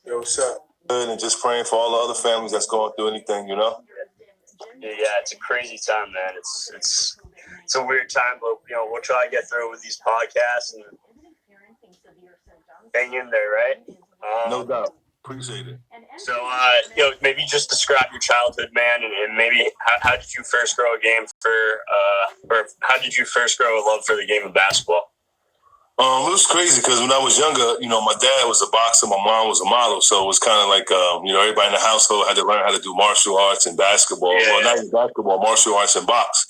Yo, what's up? Good, and just praying for all the other families that's going through anything, you know? Yeah, it's a crazy time, man. It's a weird time, but we'll try to get through with these podcasts and hang in there, right? No doubt. Appreciate it. So, maybe just describe your childhood, man, and maybe how did you first grow a game or how did you first grow a love for the game of basketball? It was crazy because when I was younger, my dad was a boxer, my mom was a model, so it was kind of like, everybody in the household had to learn how to do martial arts and basketball. Yeah. Well, not even basketball, martial arts and box.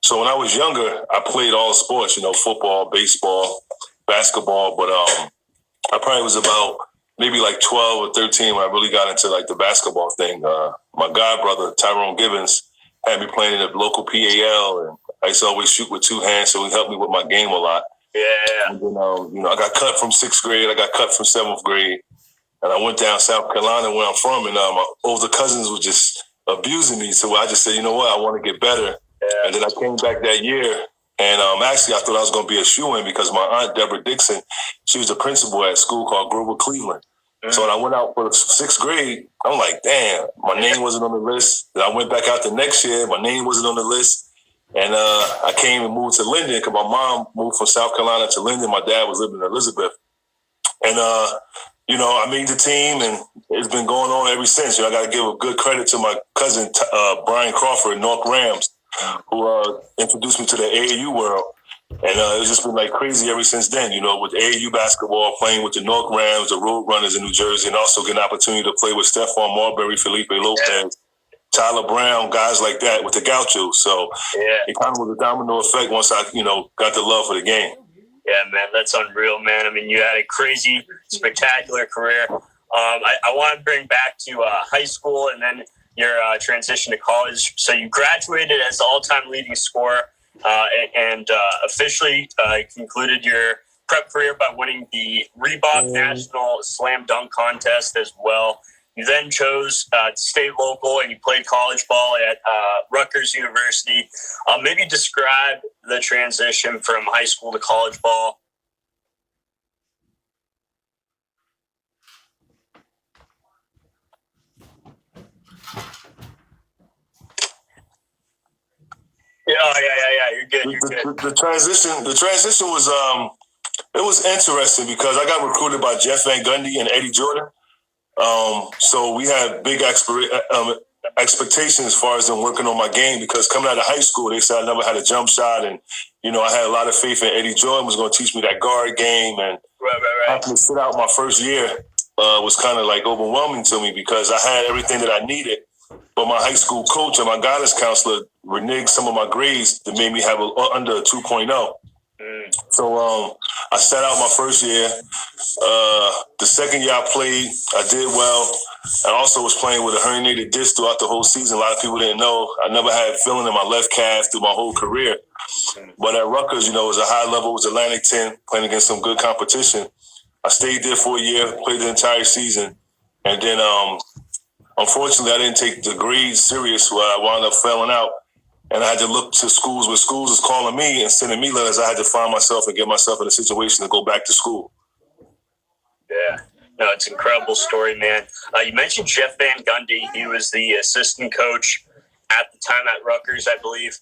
So when I was younger, I played all sports, football, baseball, basketball, but I probably was about maybe like 12 or 13 when I really got into like the basketball thing. My godbrother, Tyrone Gibbons, had me playing in the local PAL, and I used to always shoot with two hands, so he helped me with my game a lot. Yeah. And then, I got cut from 6th grade. I got cut from 7th grade. And I went down South Carolina where I'm from. And my older cousins were just abusing me. So I just said, you know what? I want to get better. Yeah. And then I came back that year. And actually, I thought I was going to be a shoo-in because my aunt, Deborah Dixon, she was a principal at a school called Grover Cleveland. Mm-hmm. So when I went out for 6th grade, I'm like, damn, my name wasn't on the list. Then I went back out the next year. My name wasn't on the list. And I came and moved to Linden because my mom moved from South Carolina to Linden. My dad was living in Elizabeth. And, I made the team, and it's been going on ever since. I got to give a good credit to my cousin, Brian Crawford, North Rams, who introduced me to the AAU world. And it's just been like crazy ever since then, with AAU basketball, playing with the North Rams, the Road Runners in New Jersey, and also getting an opportunity to play with Stephon Marbury, Felipe Lopez, Tyler Brown, guys like that with the Gauchos. So it kind of was a domino effect once I, got the love for the game. Yeah, man, that's unreal, man. I mean, you had a crazy, spectacular career. I want to bring back to high school and then your transition to college. So you graduated as the all-time leading scorer and officially concluded your prep career by winning the Reebok National Slam Dunk Contest as well. You then chose to stay local, and you played college ball at Rutgers University. Maybe describe the transition from high school to college ball. Yeah. You're good. The transition was it was interesting because I got recruited by Jeff Van Gundy and Eddie Jordan. So we had big expectations as far as them working on my game because coming out of high school, they said I never had a jump shot. And, I had a lot of faith in Eddie Jordan was going to teach me that guard game. And having to sit out my first year was kind of like overwhelming to me because I had everything that I needed. But my high school coach and my guidance counselor reneged some of my grades that made me have under a 2.0. So I sat out my first year. The second year I played, I did well. I also was playing with a herniated disc throughout the whole season. A lot of people didn't know. I never had feeling in my left calf through my whole career. But at Rutgers, it was a high level. It was Atlantic 10, playing against some good competition. I stayed there for a year, played the entire season. And then, unfortunately, I didn't take the grades serious where I wound up failing out. And I had to look to schools where schools was calling me and sending me letters. I had to find myself and get myself in a situation to go back to school. Yeah. No, it's an incredible story, man. You mentioned Jeff Van Gundy. He was the assistant coach at the time at Rutgers, I believe.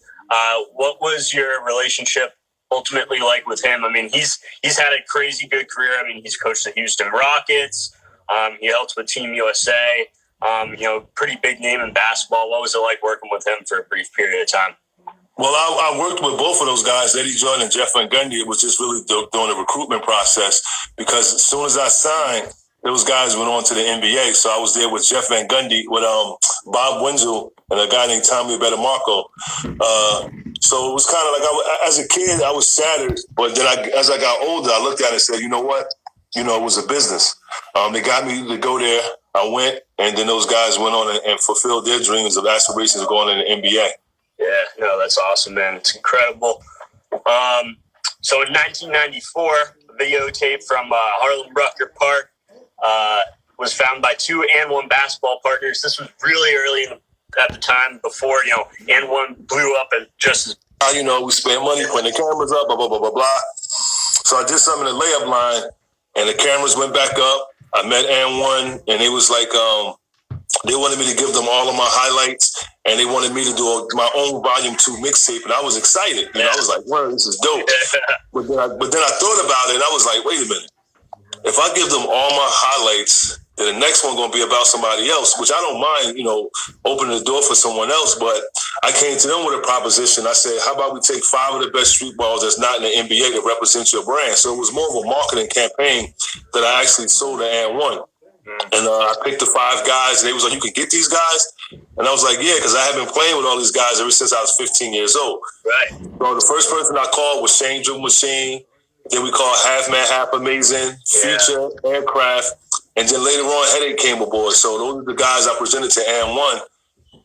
What was your relationship ultimately like with him? I mean, he's had a crazy good career. I mean, he's coached the Houston Rockets. He helped with Team USA. Pretty big name in basketball. What was it like working with him for a brief period of time? Well, I worked with both of those guys, Eddie Jordan and Jeff Van Gundy. It was just really during the recruitment process because as soon as I signed, those guys went on to the NBA. So I was there with Jeff Van Gundy, with Bob Wenzel, and a guy named Tommy Bettemarco. So it was kind of like, as a kid, I was shattered. But then as I got older, I looked at it and said, you know what? It was a business. They got me to go there. I went, and then those guys went on and fulfilled their dreams of aspirations of going in the NBA. Yeah, no, that's awesome, man. It's incredible. So in 1994, a videotape from Harlem Rucker Park was found by two And One basketball partners. This was really early at the time before, And One blew up as just as... we spent money putting the cameras up, blah, blah, blah, blah, blah. So I did something in the layup line, and the cameras went back up. I met And1, and it was like they wanted me to give them all of my highlights, and they wanted me to do my own Volume 2 mixtape, and I was excited. You know, I was like, "Wow, this is dope." But then I thought about it, and I was like, "Wait a minute. If I give them all my highlights, then the next one gonna be about somebody else, which I don't mind, you know, opening the door for someone else." But I came to them with a proposition. I said, "How about we take 5 of the best street balls that's not in the NBA to represent your brand?" So it was more of a marketing campaign that I actually sold to And1. And I picked the 5 guys, and they was like, "You can get these guys?" And I was like, "Yeah," because I had been playing with all these guys ever since I was 15 years old. Right. So the first person I called was Shane Dribble Machine. Then we called Half Man, Half Amazing, Future, Aircraft. And then later on, Headache came aboard. So those are the guys I presented to And1.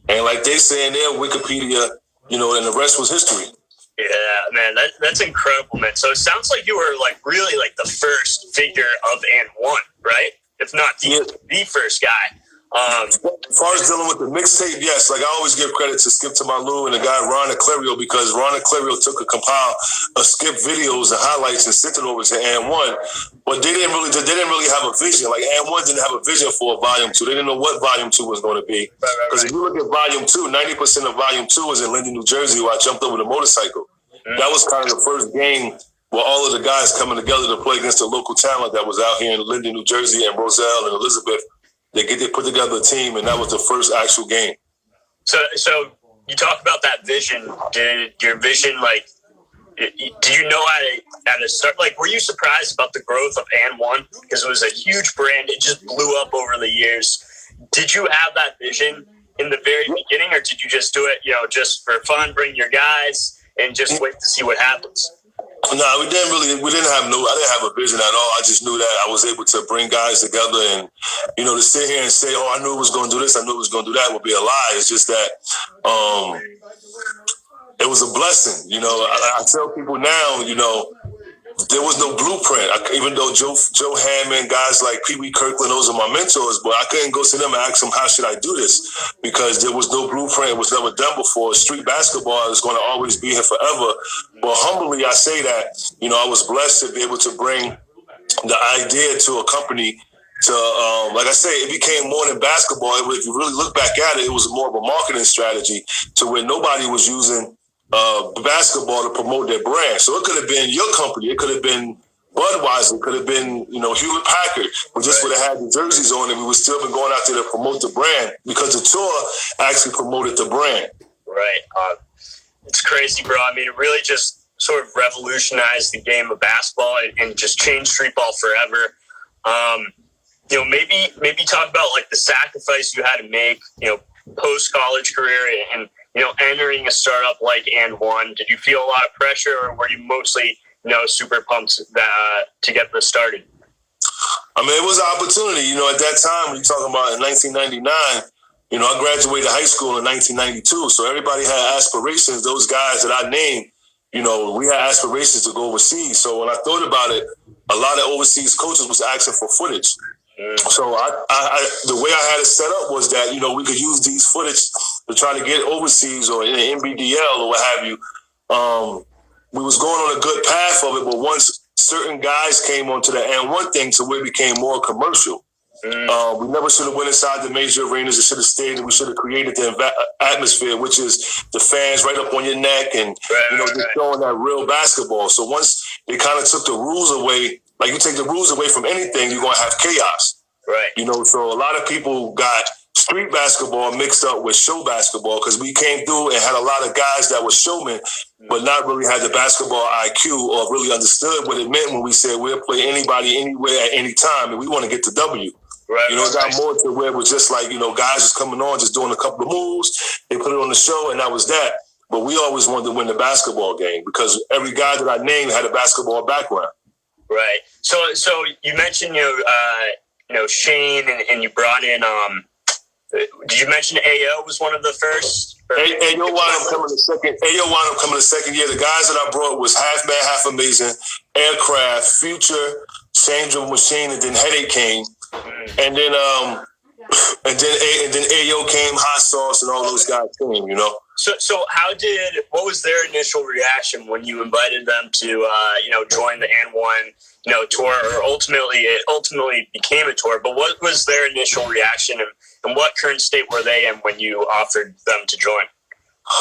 And like they say in their Wikipedia, you know, and the rest was history. Yeah, man, that's incredible, man. So it sounds like you were like really like the first figure of And1, right? If not the first guy. As far as dealing with the mixtape, yes. Like I always give credit to Skip Tamalu and the guy Ron Eclerio, because Ron Eclerio took a compile of Skip videos and highlights and sent it over to And1. But they didn't really have a vision. Like And1 didn't have a vision for Volume 2. They didn't know what Volume 2 was going to be. Because if you look at Volume 2, 90% of Volume 2 was in Linden, New Jersey, where I jumped over the motorcycle. That was kind of the first game where all of the guys coming together to play against the local talent that was out here in Linden, New Jersey, and Roselle and Elizabeth. They put together a team, and that was the first actual game. So you talk about that vision. Did your vision, like, did you know how to start? Like, were you surprised about the growth of And1? Because it was a huge brand. It just blew up over the years. Did you have that vision in the very beginning, or did you just do it, you know, just for fun, bring your guys, and just wait to see what happens? No, I didn't have a vision at all. I just knew that I was able to bring guys together, and, you know, to sit here and say, "Oh, I knew it was going to do this, I knew it was going to do that," would be a lie. It's just that it was a blessing. You know, I tell people now, you know, there was no blueprint. Even though Joe Hammond, guys like Pee Wee Kirkland, those are my mentors, but I couldn't go to them and ask them, "How should I do this?" Because there was no blueprint. It was never done before. Street basketball is going to always be here forever. But humbly, I say that, you know, I was blessed to be able to bring the idea to a company to, like I say, it became more than basketball. If you really look back at it, it was more of a marketing strategy to where nobody was using basketball to promote their brand. So it could have been your company. It could have been Budweiser. It could have been, you know, Hewlett Packard. We just would have had the jerseys on, and we would still been going out there to promote the brand, because the tour actually promoted the brand. Right. It's crazy, bro. I mean, it really just sort of revolutionized the game of basketball and just changed street ball forever. You know, maybe talk about like the sacrifice you had to make, you know, post-college career and, you know, entering a startup like And1. Did you feel a lot of pressure, or were you mostly, you know, super pumped to get this started? I mean, it was an opportunity. You know, at that time, when you're talking about in 1999, you know, I graduated high school in 1992. So everybody had aspirations. Those guys that I named, you know, we had aspirations to go overseas. So when I thought about it, a lot of overseas coaches was asking for footage. So the way I had it set up was that, you know, we could use these footage to try to get overseas or in the NBDL or what have you. We was going on a good path of it, but once certain guys came onto the And1 thing, to where it became more commercial. We never should have went inside the major arenas. It should have stayed, and we should have created the atmosphere, which is the fans right up on your neck, and you know, just showing that real basketball. So once they kind of took the rules away, like you take the rules away from anything, you're gonna have chaos. Right. You know, so a lot of people got street basketball mixed up with show basketball, because we came through and had a lot of guys that were showmen, but not really had the basketball IQ or really understood what it meant when we said we'll play anybody, anywhere, at any time, and we want to get the W. Right, you know, it got more to where it was just like, you know, guys just coming on, just doing a couple of moves. They put it on the show, and that was that. But we always wanted to win the basketball game, because every guy that I named had a basketball background. Right. So you mentioned, you know, Shane, and you brought in, did you mention AO was one of the first? AO wound up coming the second. AO wound up coming the second year. The guys that I brought was Half Man, Half Amazing, Aircraft, Future, Shane Dribble Machine, and then Headache came. And then and then Ayo came, Hot Sauce, and all those guys came. So what was their initial reaction when you invited them to join the AND1 tour, or ultimately became a tour? But what was their initial reaction, and what current state were they in when you offered them to join?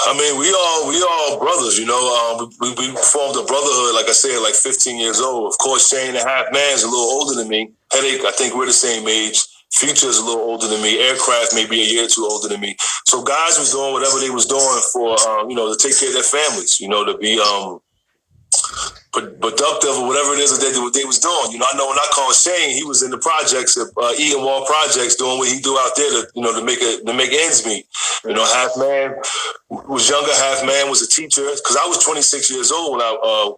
I mean, we all brothers, we formed a brotherhood, like I said, like 15 years old. Of course, Shane the Half Man's a little older than me. Headache, I think we're the same age. Future is a little older than me. Aircraft maybe a year or two older than me. So guys was doing whatever they was doing for, to take care of their families, to be productive or whatever it is that they was doing. I know when I called Shane, he was in the projects, Eaton Wall projects, doing what he do out there to make ends meet. Half Man was younger. Half Man was a teacher because I was 26 years old when I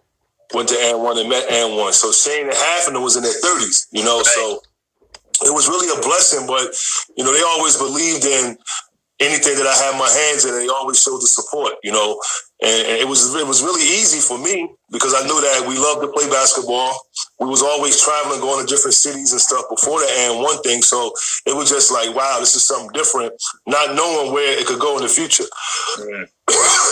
went to AND1 and met AND1. So Shane and Half of them was in their 30s. So it was really a blessing. But they always believed in anything that I had my hands in. They always showed the support. And it was really easy for me because I knew that we loved to play basketball. We was always traveling, going to different cities and stuff before the AND1 thing. So it was just like, wow, this is something different, not knowing where it could go in the future.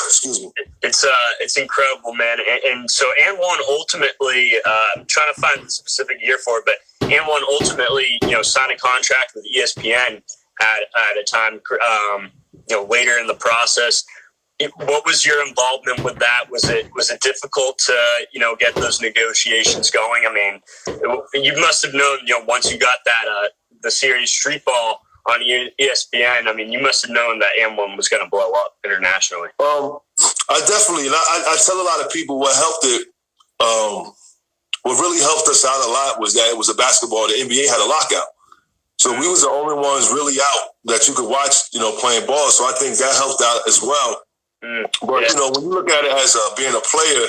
Excuse me. It's incredible, man. And so AND1 ultimately, I'm trying to find the specific year for it, but AND1 ultimately, signed a contract with ESPN at a time, later in the process. What was your involvement with that? Was it difficult to get those negotiations going? I mean, you must have known once you got that the series Street Ball on ESPN. I mean, you must have known that AND1 was going to blow up internationally. I definitely, and I tell a lot of people what helped it. What really helped us out a lot was that it was a basketball. The NBA had a lockout. So we was the only ones really out that you could watch, playing ball. So I think that helped out as well. But, when you look at it as being a player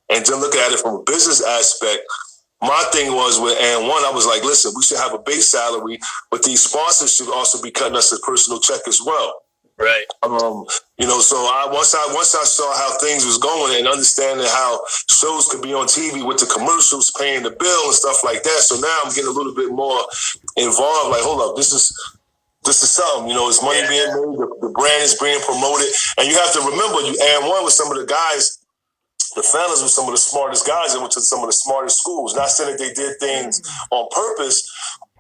and then look at it from a business aspect, my thing was with AND1, I was like, listen, we should have a base salary, but these sponsors should also be cutting us a personal check as well. Right. So once I saw how things was going and understanding how shows could be on TV with the commercials, paying the bill and stuff like that. So now I'm getting a little bit more involved. Like, hold up, this is something. It's money being made. The brand is being promoted, and you have to remember, AND1 was some of the guys. The founders were some of the smartest guys and went to some of the smartest schools. Not saying that they did things on purpose.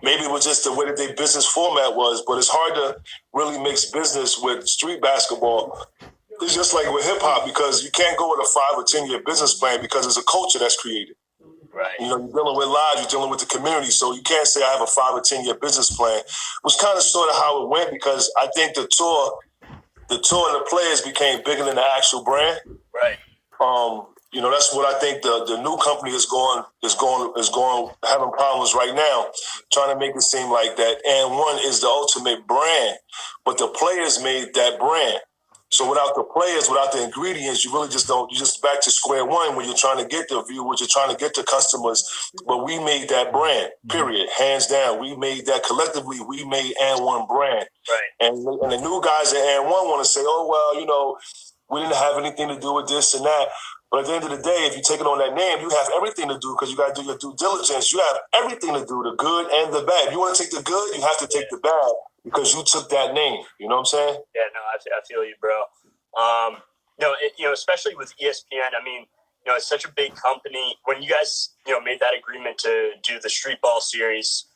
Maybe it was just the way that their business format was, but it's hard to really mix business with street basketball. It's just like with hip hop, because you can't go with a 5 or 10 year business plan because it's a culture that's created. Right. You're dealing with lives, you're dealing with the community, so you can't say I have a 5 or 10 year business plan. It was kind of sort of how it went, because I think the tour and the players became bigger than the actual brand. Right. That's what I think the new company is going having problems right now, trying to make it seem like that AND1 is the ultimate brand, but the players made that brand. So without the players, without the ingredients, you really just don't. You're just back to square one when you're trying to get the viewers, you're trying to get the customers. But we made that brand, period, hands down. We made that collectively. We made AND1 brand. Right. And the new guys at AND1 want to say, oh well, we didn't have anything to do with this and that. But at the end of the day, if you take it on that name, you have everything to do, because you got to do your due diligence. You have everything to do, the good and the bad. If you want to take the good, you have to take the bad, because you took that name. You know what I'm saying? Yeah, no, I feel you, bro. Especially with ESPN, I mean, it's such a big company. When you guys, made that agreement to do the Street Ball series,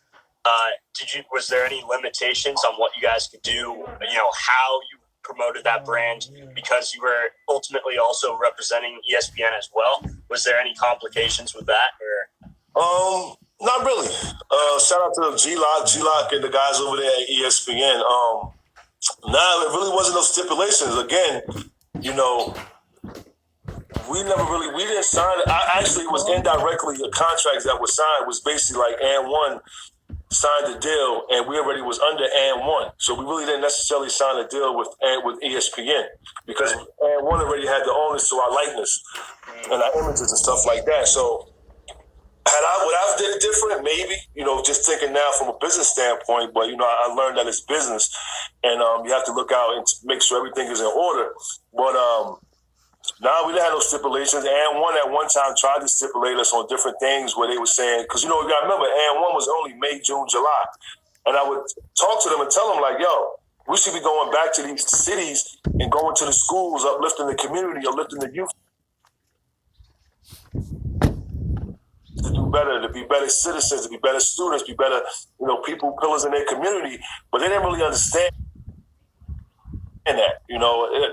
was there any limitations on what you guys could do? How you promoted that brand, because you were ultimately also representing ESPN as well? Was there any complications with that, or? Not really. Shout out to G-Lock and the guys over there at ESPN. It really wasn't no stipulations. Again, we didn't sign it. It was indirectly a contract that was signed. It was basically like AND1 signed the deal, and we already was under AND1. So we really didn't necessarily sign a deal with ESPN, because AND1 already had the owners to our likeness and our images and stuff like that. So would I have did it different? Maybe, just thinking now from a business standpoint, but, I learned that it's business, and you have to look out and make sure everything is in order. But we didn't have no stipulations. AND1 at one time tried to stipulate us on different things where they were saying, because, you got to remember, AND1 was only May, June, July. And I would talk to them and tell them, like, yo, we should be going back to these cities and going to the schools, uplifting the community, uplifting the youth to do better, to be better citizens, to be better students, be better, people, pillars in their community. But they didn't really understand that,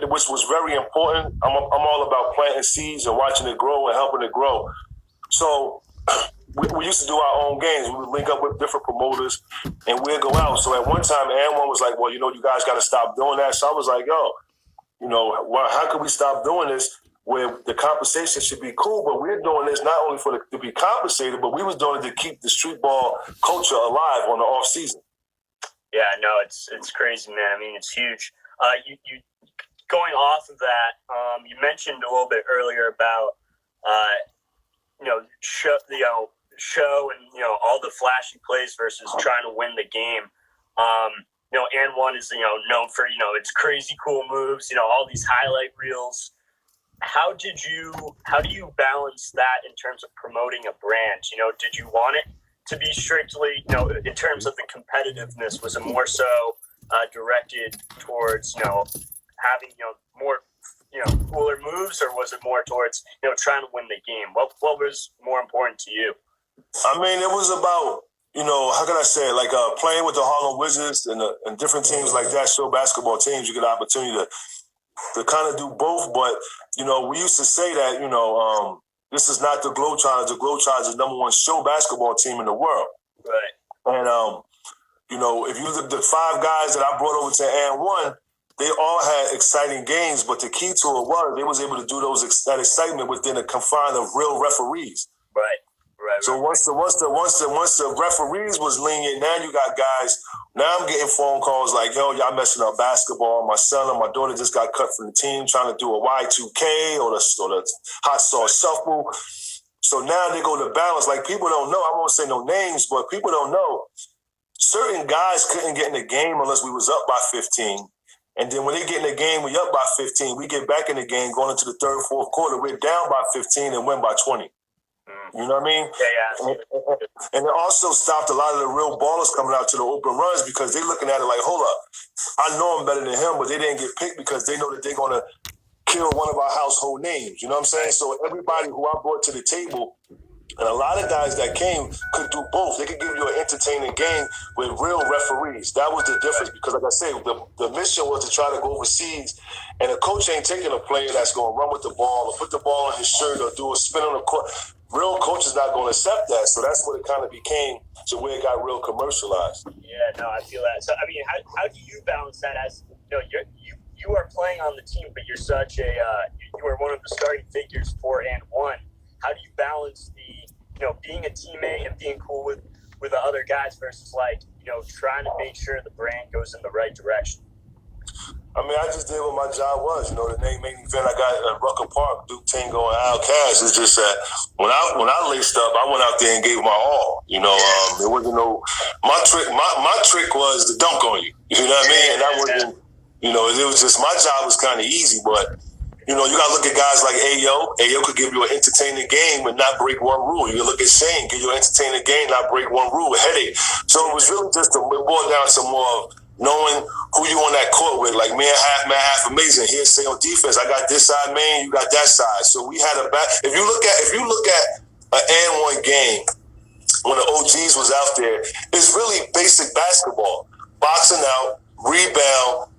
which was very important. I'm all about planting seeds and watching it grow and helping it grow. So we used to do our own games. We would link up with different promoters and we'd go out. So at one time, AND1 was like, well, you guys got to stop doing that. So I was like, yo, how can we stop doing this where the compensation should be cool, but we're doing this not only to be compensated, but we was doing it to keep the street ball culture alive on the off season. Yeah, no, it's crazy, man. I mean, it's huge. You going off of that, you mentioned a little bit earlier about show and all the flashy plays versus trying to win the game. AND1 is known for its crazy cool moves, all these highlight reels. How do you balance that in terms of promoting a brand? Did you want it to be strictly, in terms of the competitiveness, was it more so directed towards, having, more, cooler moves, or was it more towards, trying to win the game? What was more important to you? I mean, it was about, how can I say it? Like playing with the Harlem Wizards and different teams like that, show basketball teams, you get an opportunity to kind of do both. But, we used to say that, this is not the Globetrotters. The Globetrotters is the #1 show basketball team in the world. Right. And, if you look at the 5 guys that I brought over to AND1, they all had exciting games, but the key to it was they was able to do that excitement within the confine of real referees. Right. So once the referees was lenient, now you got guys. Now I'm getting phone calls like, yo, y'all messing up basketball. My son or my daughter just got cut from the team trying to do a Y2K or the hot sauce shuffle. So now they go to balance. Like, people don't know. I won't say no names, but people don't know. Certain guys couldn't get in the game unless we was up by 15. And then when they get in the game, we up by 15. We get back in the game going into the third, fourth quarter. We're down by 15 and win by 20. You know what I mean? Yeah. And it also stopped a lot of the real ballers coming out to the open runs because they looking at it like, hold up, I know I'm better than him, but they didn't get picked because they know that they're going to kill one of our household names. You know what I'm saying? So everybody who I brought to the table, and a lot of guys that came could do both. They could give you an entertaining game with real referees. That was the difference because, like I said, the mission was to try to go overseas, and the coach ain't taking a player that's going to run with the ball or put the ball on his shirt or do a spin on the court. Real coach is not going to accept that. So that's what it kind of became to where it got real commercialized. Yeah, no, I feel that. So, I mean, how do you balance that as, you are playing on the team, but you're such a, you are one of the starting figures for AND1. How do you balance the, being a teammate and being cool with the other guys versus trying to make sure the brand goes in the right direction? I mean, I just did what my job was. The main event I got at Rucker Park, Duke Tango and Al Cash, is just that when I laced up, I went out there and gave my all. There wasn't no my trick was to dunk on you. You know what I mean? And that wasn't. It was just my job was kind of easy, but you gotta look at guys like Ayo. Ayo could give you an entertaining game and not break one rule. You look at Shane, give you an entertaining game, not break one rule, a headache. So it was really just it boiled down to more of knowing who you on that court with. Like, man half amazing. Here's say on defense, I got this side, man, you got that side. So we had a back. If you look at an AND1 game when the OGs was out there, it's really basic basketball. Boxing out, rebound,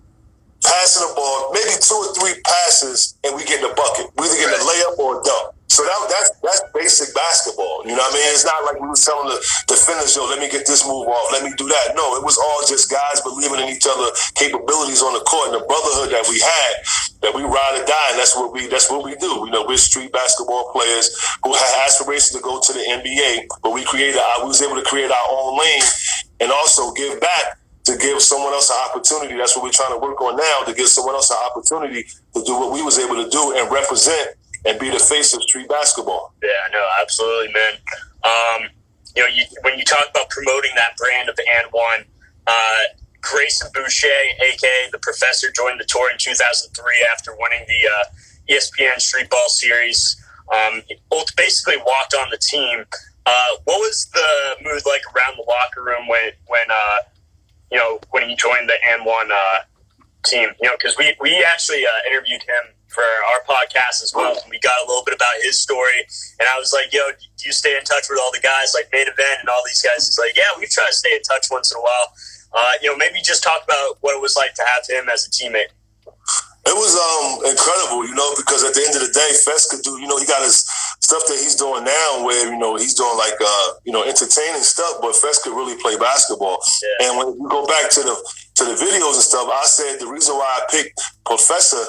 passing the ball, maybe 2 or 3 passes, and we get in the bucket. We either get a layup or a dunk. So that's basic basketball. You know what I mean? It's not like we was telling the defenders, yo, let me get this move off, let me do that. No, it was all just guys believing in each other's capabilities on the court and the brotherhood that we had, that we ride or die, and that's what we do. We're street basketball players who had aspirations to go to the NBA, but we was able to create our own lane and also give back to give someone else an opportunity. That's what we're trying to work on now, to give someone else an opportunity to do what we was able to do and represent and be the face of street basketball. Yeah, no, absolutely, man. When you talk about promoting that brand of AND1, Grayson Boucher, a.k.a. The Professor, joined the tour in 2003 after winning the ESPN Streetball Series. Basically walked on the team. What was the mood like around the locker room when when he joined the And1 team, because we actually interviewed him for our podcast as well. And we got a little bit about his story, and I was like, "Yo, do you stay in touch with all the guys like Main Event and all these guys?" He's like, "Yeah, we try to stay in touch once in a while." Maybe just talk about what it was like to have him as a teammate. It was incredible, because at the end of the day, Fest could do, he got his stuff that he's doing now where, he's doing like, entertaining stuff, but Fest could really play basketball. Yeah. And when you go back to the videos and stuff, I said the reason why I picked Professor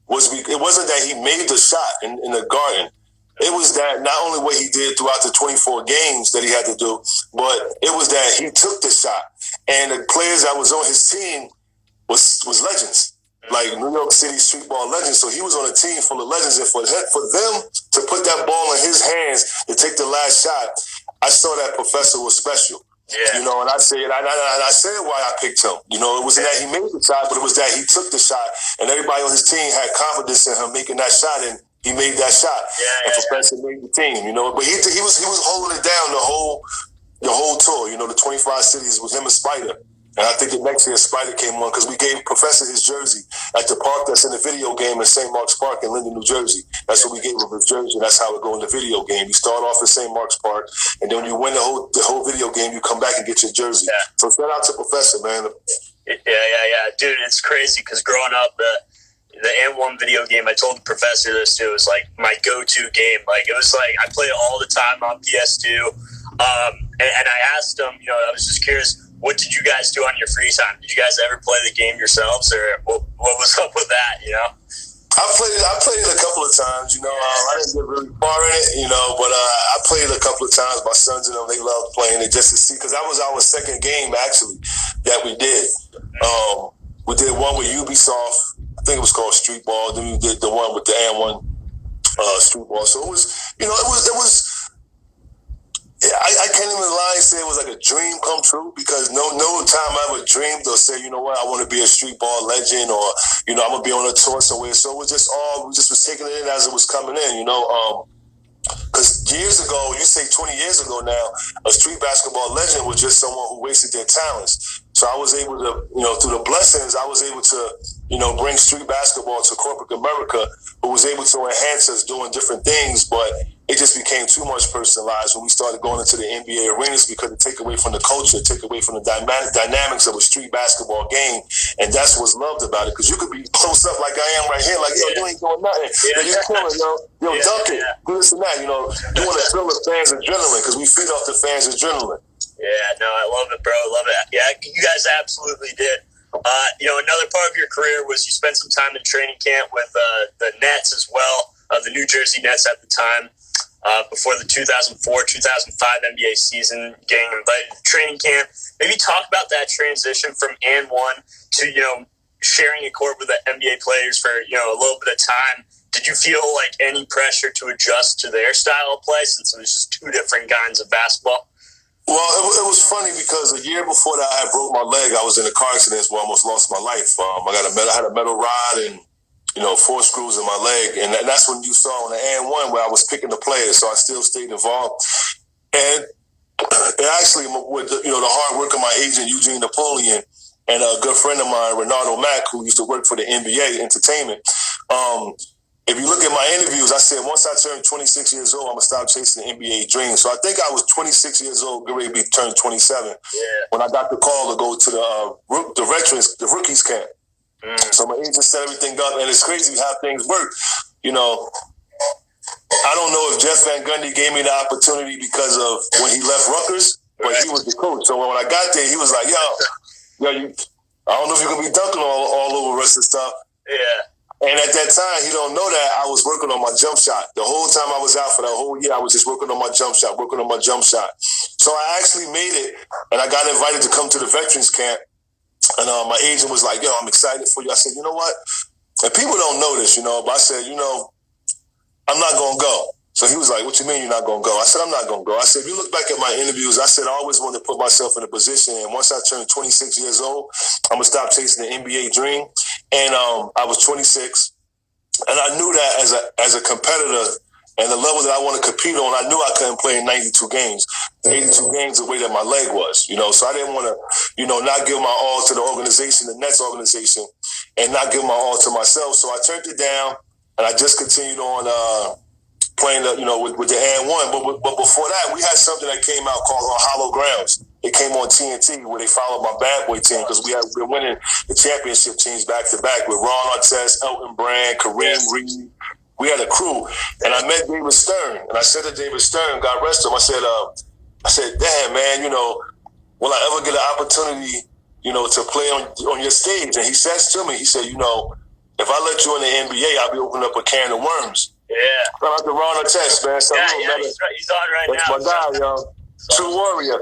was it wasn't that he made the shot in the Garden. It was that not only what he did throughout the 24 games that he had to do, but it was that he took the shot. And the players that was on his team was legends. Like New York City streetball legends. So he was on a team full of legends. And for them to put that ball in his hands to take the last shot, I saw that Professor was special. Yeah. And I said why I picked him. It wasn't that he made the shot, but it was that he took the shot, and everybody on his team had confidence in him making that shot, and he made that shot. And Professor made the team. But he was holding it down the whole tour. The 25 cities with him and Spider. And I think the next year Spider came on because we gave Professor his jersey at the park that's in the video game in St. Mark's Park in Linden, New Jersey. That's what we gave him, his jersey. That's how it go in the video game. You start off at St. Mark's Park, and then when you win the whole video game, you come back and get your jersey. Yeah. So shout out to Professor, man. Yeah. Dude, it's crazy because growing up, the And1 video game, I told the Professor this too, it was like my go-to game. Like, it was like I play it all the time on PS2. And I asked him, I was just curious, what did you guys do on your free time? Did you guys ever play the game yourselves, or what was up with that, I played it a couple of times, I didn't get really far in it, but I played it a couple of times. My sons and them, they loved playing it just to see, because that was our second game, actually, that we did. We did one with Ubisoft. I think it was called Street Ball. Then we did the one with the And1 Street Ball. So it was, I can't even lie and say it was like a dream come true, because no time I ever dreamed or said, I want to be a street ball legend, or, I'm going to be on a tour somewhere. So it was just we just was taking it in as it was coming in, because years ago, you say 20 years ago now, a street basketball legend was just someone who wasted their talents. So I was able to, through the blessings, I was able to, bring street basketball to corporate America, who was able to enhance us doing different things, but it just became too much personalized when we started going into the NBA arenas, because it take away from the culture, take away from the dynamics of a street basketball game. And that's what's loved about it, because you could be close up like I am right here, like, yo, you ain't doing nothing. You killing, dunk it, do this and that, you want to thrill the fans' adrenaline, because we feed off the fans' adrenaline. Yeah, no, I love it, bro. I love it. Yeah, you guys absolutely did. Another part of your career was you spent some time in training camp with the Nets as well, the New Jersey Nets at the time. Before the 2004-2005 NBA season, getting invited to training camp. Maybe talk about that transition from And1 to, sharing a court with the NBA players for, a little bit of time. Did you feel like any pressure to adjust to their style of play, since it was just two different kinds of basketball? Well, it was funny because a year before that I broke my leg. I was in a car accident where I almost lost my life. I had a metal rod and 4 screws in my leg. And that's when you saw on the And1 where I was picking the players. So I still stayed involved. And actually, with the hard work of my agent, Eugene Napoleon, and a good friend of mine, Renato Mack, who used to work for the NBA Entertainment. If you look at my interviews, I said once I turn 26 years old, I'm going to stop chasing the NBA dream. So I think I was 26 years old, getting ready to be turned 27, when I got the call to go to the rookies camp. So my agent set everything up, and it's crazy how things work. I don't know if Jeff Van Gundy gave me the opportunity because of when he left Rutgers, but he was the coach. So when I got there, he was like, yo, I don't know if you're going to be dunking all over us and stuff. Yeah. And at that time, he don't know that I was working on my jump shot. The whole time I was out for that whole year, I was just working on my jump shot. So I actually made it, and I got invited to come to the veterans camp. And my agent was like, yo, I'm excited for you. I said, you know what? And people don't know this, but I said, I'm not going to go. So he was like, what you mean you're not going to go? I said, I'm not going to go. I said, if you look back at my interviews, I said, I always wanted to put myself in a position. And once I turned 26 years old, I'm going to stop chasing the NBA dream. And I was 26. And I knew that as a competitor and the level that I want to compete on, I knew I couldn't play in 92 games. 82 games the way that my leg was, so I didn't want to, not give my all to the organization, the Nets organization, and not give my all to myself. So I turned it down, and I just continued on playing, with the and one. But before that, we had something that came out called Hollow Grounds. It came on TNT where they followed my bad boy team because we had been winning the championship teams back to back with Ron Artest, Elton Brand, Kareem Reed. We had a crew, and I met David Stern, and I said to David Stern, God rest him, I said, damn, man, will I ever get an opportunity, to play on your stage? And he says to me, he said, if I let you in the NBA, I'll be opening up a can of worms. Yeah. Shout out to Ron Artest, man. So he's on right that's now. That's my guy, yo. True warrior.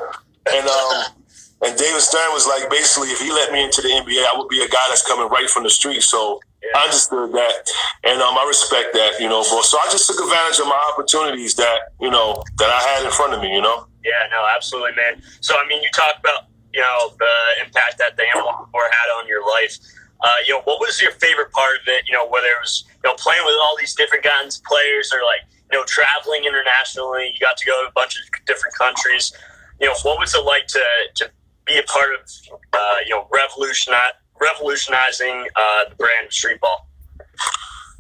And David Stern was like, basically, if he let me into the NBA, I would be a guy that's coming right from the street. So I understood that, and I respect that, bro. So I just took advantage of my opportunities that, that I had in front of me, Yeah, no, absolutely, man. So, I mean, you talked about, the impact that the N1 Corps had on your life. What was your favorite part of it? Whether it was, playing with all these different kinds of players or traveling internationally, you got to go to a bunch of different countries. What was it like to be a part of, revolutionizing the brand of street ball?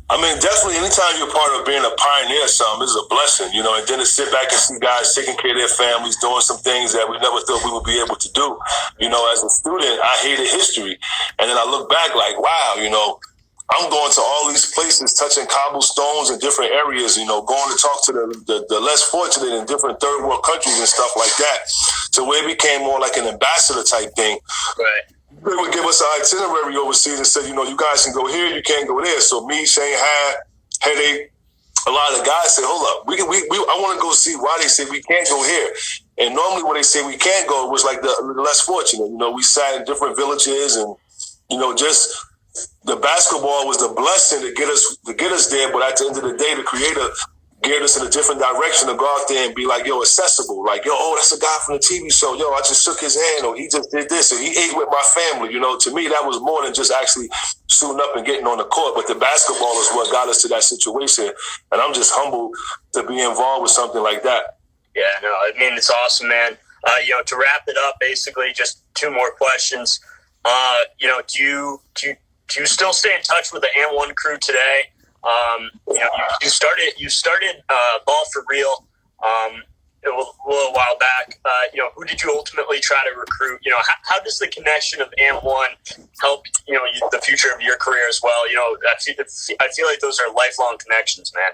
I mean, definitely anytime you're part of being a pioneer of something is a blessing, and then to sit back and see guys taking care of their families, doing some things that we never thought we would be able to do. As a student, I hated history. And then I look back like, wow, I'm going to all these places, touching cobblestones in different areas, going to talk to the less fortunate in different third world countries and stuff like that. So where it became more like an ambassador type thing. Right. They would give us an itinerary overseas and said, you guys can go here, you can't go there. So me, Shanghai, Headache, a lot of the guys said, hold up, I want to go see why they say we can't go here. And normally when they say we can't go, it was like the less fortunate. We sat in different villages and, just the basketball was the blessing to get us there. But at the end of the day, the creator geared us in a different direction to go out there and be like, accessible. Like, that's a guy from the TV show. I just shook his hand, or he just did this, or he ate with my family. To me, that was more than just actually suiting up and getting on the court. But the basketball is what got us to that situation. And I'm just humbled to be involved with something like that. Yeah, no, I mean, it's awesome, man. To wrap it up, basically, just two more questions. Do you still stay in touch with the N1 crew today? You started Ball for Real a little while back. Who did you ultimately try to recruit? How does the connection of N1 help the future of your career as well? I feel like those are lifelong connections, man.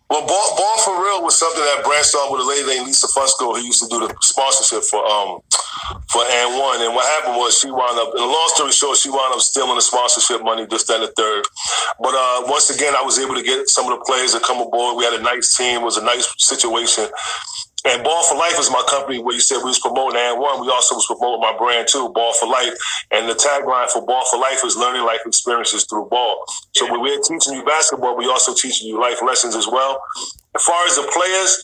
Well, Ball for Real was something that branched off with a lady named Lisa Fusco, who used to do the sponsorship for N1. And what happened was she wound up, in a long story short, she wound up stealing the sponsorship money, this, that, and the third. But once again, I was able to get some of the players to come aboard. We had a nice team. It was a nice situation. And Ball for Life is my company where you said we was promoting N1. We also was promoting my brand too, Ball for Life. And the tagline for Ball for Life is learning life experiences through ball. So when we're teaching you basketball, we also teaching you life lessons as well. As far as the players,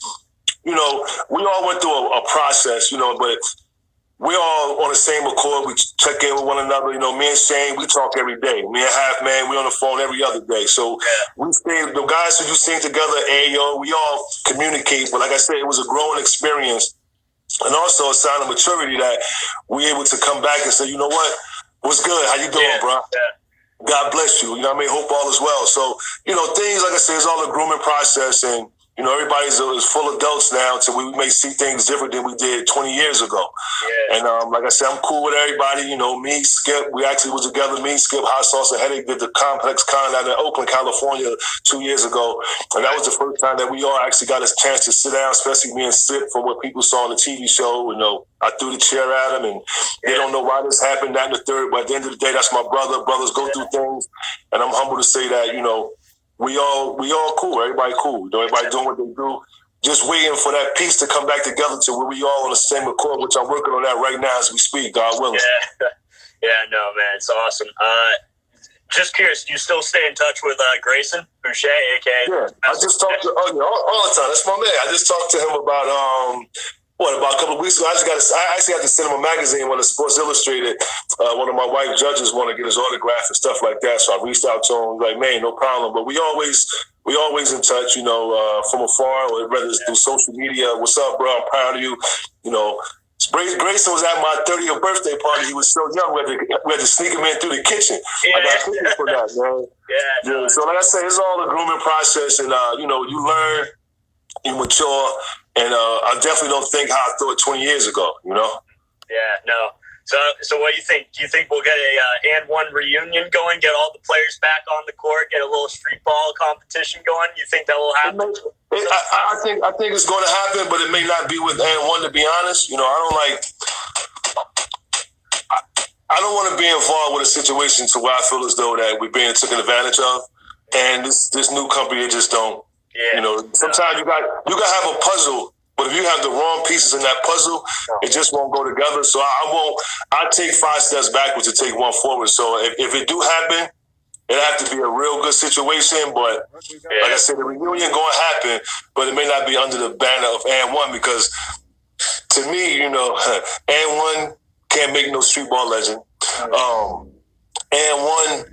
we all went through a process, but we all on the same accord. We check in with one another. Me and Shane, we talk every day. Me and Half Man, we on the phone every other day. So we stay, the guys who you sing together, Ayo, we all communicate. But like I said, it was a growing experience and also a sign of maturity that we able to come back and say, what's good? How you doing, bro? Yeah. God bless you. Hope all is well. So, things, like I said, it's all a grooming process, and everybody's full adults now, so we may see things different than we did 20 years ago. Yeah. And like I said, I'm cool with everybody. Me, Skip, we actually was together. Me, Skip, Hot Sauce, and Headache did the Complex Con out in Oakland, California 2 years ago. And that was the first time that we all actually got a chance to sit down, especially me and Skip, from what people saw on the TV show. I threw the chair at him, and they don't know why this happened, that and the third. But at the end of the day, that's my brother. Brothers go through things. And I'm humble to say that, we all cool. Everybody cool. Everybody doing what they do. Just waiting for that piece to come back together to where we all on the same accord, which I'm working on that right now as we speak, God willing. Yeah, no, man, it's awesome. Just curious, do you still stay in touch with Grayson Boucher, a.k.a.? Yeah, I just talked to all the time. That's my man. I just talked to him about about a couple of weeks ago. I actually had to send him a magazine when the Sports Illustrated, one of my wife judges wanted to get his autograph and stuff like that. So I reached out to him, like, man, no problem. But we always in touch, from afar, or whether it's through social media. What's up, bro? I'm proud of you. Grayson was at my 30th birthday party. He was so young. We had to sneak him in through the kitchen. Yeah. I got pictures for that, man. Yeah. So like I said, it's all a grooming process, and you learn, you mature, and I definitely don't think how I thought 20 years ago. Yeah, no. So what do you think? Do you think we'll get a and one reunion going? Get all the players back on the court? Get a little street ball competition going? You think that will happen? I think it's going to happen, but it may not be with and one. To be honest, I don't want to be involved with a situation to where I feel as though that we're being taken advantage of, and this new company they just don't. Yeah. Sometimes you got to have a puzzle. But if you have the wrong pieces in that puzzle, it just won't go together. So I take 5 steps backwards to take 1 forward. So if it do happen, it have to be a real good situation. But like I said, the reunion going to happen, but it may not be under the banner of and one, because to me, and one can't make no street ball legend. And one,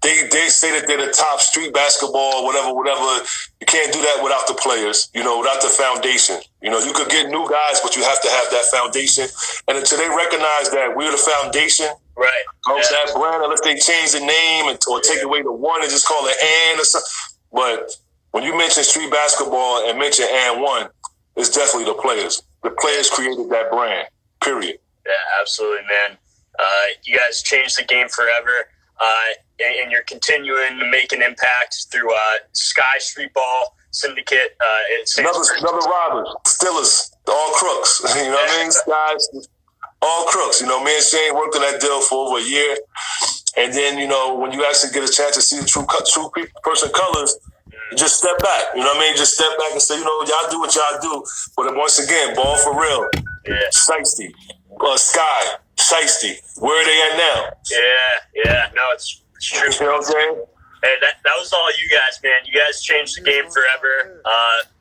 they say that they're the top street basketball, whatever. You can't do that without the players, without the foundation. You could get new guys, but you have to have that foundation. And until they recognize that we're the foundation, right? That brand, unless they change the name or take away the one and just call it and or something. But when you mention street basketball and mention and one, it's definitely the players. The players created that brand, period. Yeah, absolutely, man. You guys changed the game forever. And you're continuing to make an impact through Sky Street Ball Syndicate. Another robbers, Stillers, all crooks. You know what I mean? Guys, all crooks. Me and Shane worked on that deal for over a year. And then, when you actually get a chance to see the true person colors, just step back. Just step back and say, y'all do what y'all do. But once again, ball for real. Yeah. Shiesty. Sky. Shiesty. Where are they at now? Yeah. No, it's true. You know what I'm saying? Hey, that was all you guys, man. You guys changed the game forever.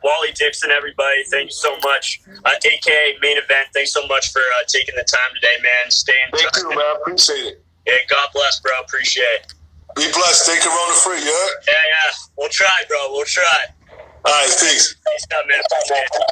Wally Dixon, everybody, thank you so much. AKA Main Event, thanks so much for taking the time today, man. Stay in touch. Thank you, man. Appreciate it. Yeah, God bless, bro. Appreciate it. Be blessed. Stay corona free, you heard? Yeah. We'll try, bro. We'll try. All right, peace. Peace out, man. Appreciate it.